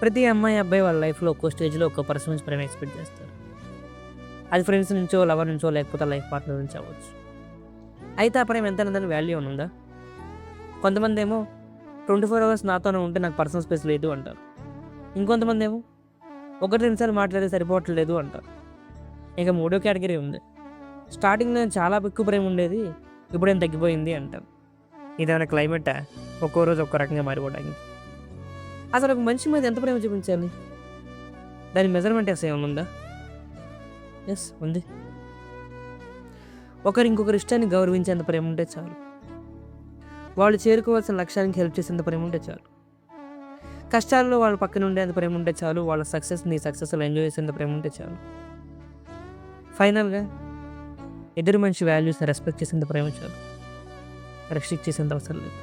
ప్రతి అమ్మాయి, అబ్బాయి వాళ్ళ లైఫ్‌లో ఒక్కో స్టేజ్‌లో ఒక్కో పర్సన్ నుంచి ప్రేమ ఎక్స్‌పెక్ట్ చేస్తారు. అది ఫ్రెండ్స్ నుంచో, లవర్ నుంచో లేకపోతే లైఫ్ పార్ట్నర్ నుంచి అవ్వచ్చు. అయితే ఆ ప్రేమ ఎంతైనా దాని వాల్యూ ఏమైనా ఉందా? కొంతమందేమో 24 అవర్స్ నాతోనే ఉంటే నాకు పర్సనల్ స్పేస్ లేదు అంటారు. ఇంకొంతమందేమో 1, 2 సార్లు మాట్లాడితే సరిపోవట్లేదు అంటారు. ఇక మూడో కేటగిరీ ఉంది. స్టార్టింగ్‌లో చాలా ఎక్కువ ప్రేమ ఉండేది. ఇప్పుడేం తగ్గిపోయింది అంటారు. ఇదేమైనా క్లైమేటా? ఒక్కో రోజు ఒక్కో రకంగా మారిపోవడానికి. అసలు ఒక మనిషి మీద ఎంత ప్రేమ చూపించాలి? దాని మెజర్‌మెంట్ ఏమైనా ఉందా? యెస్, ఉంది. ఒకరు ఇంకొకరి ఇష్టాన్ని గౌరవించేంత ప్రేమ ఉంటే చాలు. వాళ్ళు చేరుకోవాల్సిన లక్ష్యానికి హెల్ప్ చేసేంత ప్రేమ ఉంటే చాలు. కష్టాల్లో వాళ్ళ పక్కన ఉండేంత ప్రేమ ఉంటే చాలు. వాళ్ళ నీ సక్సెస్‌లో ఎంజాయ్ చేసేంత ప్రేమ ఉంటే చాలు. ఫైనల్‌గా ఎదురు మనిషి వాల్యూస్‌ని రెస్పెక్ట్ చేసేంత ప్రేమ చాలు. రెస్ట్రిక్ట్ చేసేంత అవసరం లేదు.